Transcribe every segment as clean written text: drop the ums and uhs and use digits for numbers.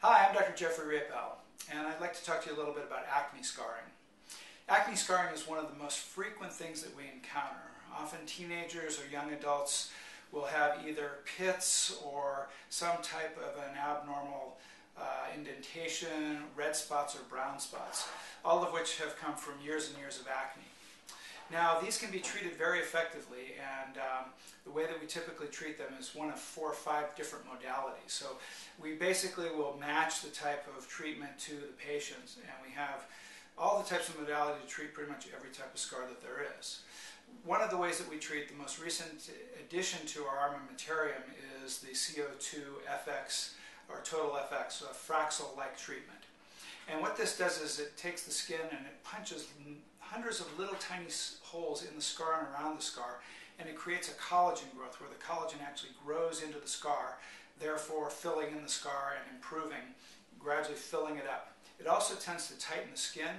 Hi, I'm Dr. Jeffrey Riopelle, and I'd like to talk to you a little bit about acne scarring. Acne scarring is one of the most frequent things that we encounter. Often teenagers or young adults will have either pits or some type of an abnormal indentation, red spots or brown spots, all of which have come from years and years of acne. Now, these can be treated very effectively, and the way that we typically treat them is one of 4 or 5 different modalities. So we basically will match the type of treatment to the patient, and we have all the types of modality to treat pretty much every type of scar that there is. One of the ways that we treat, the most recent addition to our armamentarium, is the CO2 FX, or Total FX, so a Fraxel-like treatment. And what this does is it takes the skin and it punches hundreds of little tiny holes in the scar and around the scar, and it creates a collagen growth where the collagen actually grows into the scar, therefore filling in the scar and improving, gradually filling it up. It also tends to tighten the skin.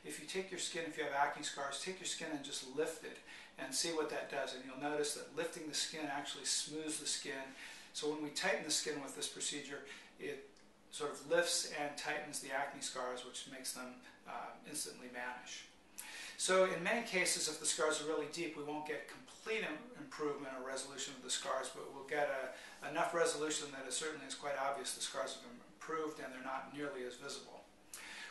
If you take your skin, if you have acne scars, take your skin and just lift it and see what that does. And you'll notice that lifting the skin actually smooths the skin. So when we tighten the skin with this procedure, it sort of lifts and tightens the acne scars, which makes them instantly vanish. So in many cases, if the scars are really deep, we won't get complete improvement or resolution of the scars, but we'll get enough resolution that it certainly is quite obvious the scars have improved and they're not nearly as visible.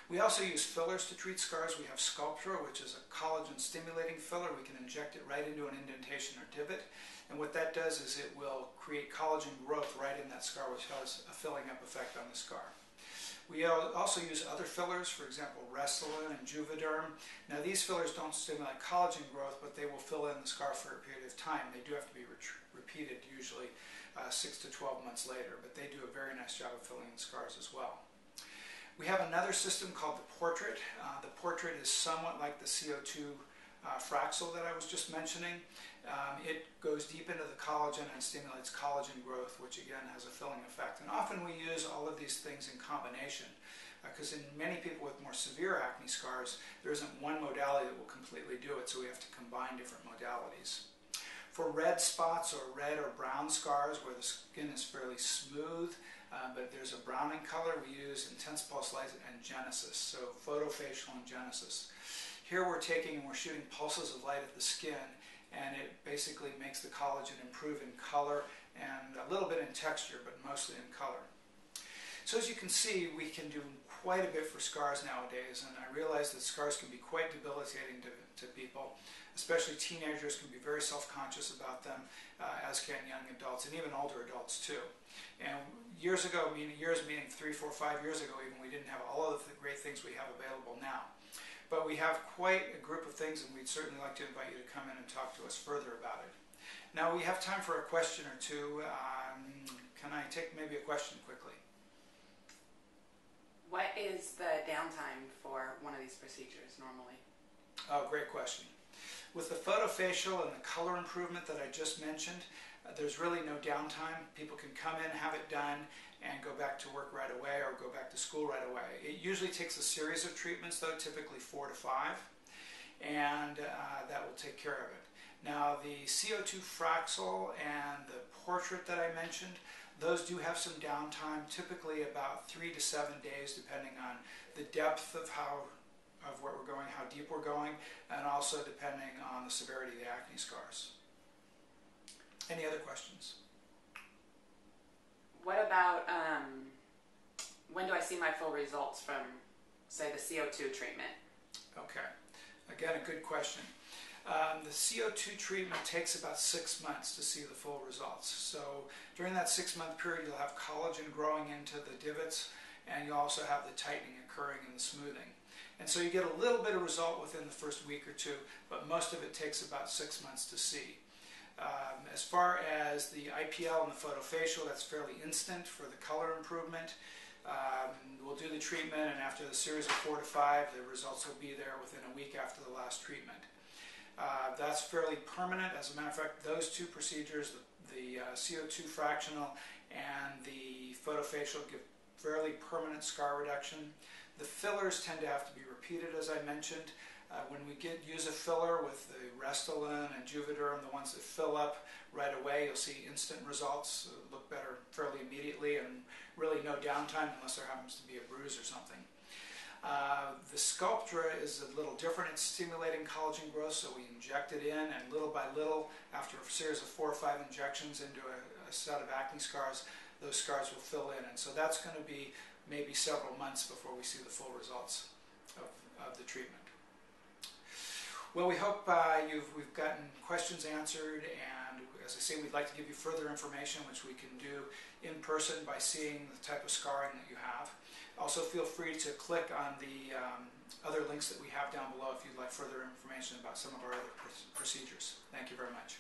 We also use fillers to treat scars. We have Sculptra, which is a collagen stimulating filler. We can inject it right into an indentation or divot, and what that does is it will create collagen growth right in that scar, which has a filling up effect on the scar. We also use other fillers, for example Restylane and Juvederm. Now these fillers don't stimulate collagen growth, but they will fill in the scar for a period of time. They do have to be repeated usually 6 to 12 months later, but they do a very nice job of filling in scars as well. We have another system called the Portrait. The Portrait is somewhat like the CO2 Fraxel that I was just mentioning. It goes deep into the collagen and stimulates collagen growth, which again has a filling effect. And often we use all of these things in combination, because in many people with more severe acne scars, there isn't one modality that will completely do it, so we have to combine different modalities. For red spots or red or brown scars where the skin is fairly smooth, but there's a browning color, we use intense pulse light and Genesis, so photofacial and Genesis. Here we're taking and we're shooting pulses of light at the skin, and it basically makes the collagen improve in color and a little bit in texture, but mostly in color. So as you can see, we can do quite a bit for scars nowadays, and I realize that scars can be quite debilitating to people. Especially teenagers can be very self-conscious about them, as can young adults, and even older adults too. And years ago, meaning 3, 4, 5 years ago even, we didn't have all of the great things we have available now. But we have quite a group of things, and we'd certainly like to invite you to come in and talk to us further about it. Now we have time for a question or two. Can I take maybe a question quickly? What is the downtime for one of these procedures normally? Oh, great question. With the photofacial and the color improvement that I just mentioned, there's really no downtime. People can come in, have it done, and go back to work right away or go back to school right away. It usually takes a series of treatments, though, typically 4 to 5, and that will take care of it. Now, the CO2 Fraxel and the Portrait that I mentioned, those do have some downtime, typically about 3 to 7 days, depending on the depth of where we're going, how deep we're going, and also depending on the severity of the acne scars. Any other questions? What about when do I see my full results from, say, the CO2 treatment? Okay. Again, a good question. The CO2 treatment takes about 6 months to see the full results. So during that 6-month period, you'll have collagen growing into the divots, and you'll also have the tightening occurring and the smoothing. And so you get a little bit of result within the first week or two, but most of it takes about 6 months to see. As far as the IPL and the photofacial, that's fairly instant for the color improvement. We'll do the treatment, and after the series of 4 to 5, the results will be there within a week after the last treatment. That's fairly permanent. As a matter of fact, those two procedures, the CO2 fractional and the photofacial, give fairly permanent scar reduction. The fillers tend to have to be repeated, as I mentioned. When we use a filler with the Restylane and Juvederm, the ones that fill up right away, you'll see instant results, look better fairly immediately, and really no downtime unless there happens to be a bruise or something. The Sculptra is a little different. It's stimulating collagen growth, so we inject it in, and little by little, after a series of 4 or 5 injections into a set of acne scars, those scars will fill in. And so that's going to be maybe several months before we see the full results of the treatment. Well, we hope we've gotten questions answered, and as I say, we'd like to give you further information, which we can do in person by seeing the type of scarring that you have. Also, feel free to click on the other links that we have down below if you'd like further information about some of our other procedures. Thank you very much.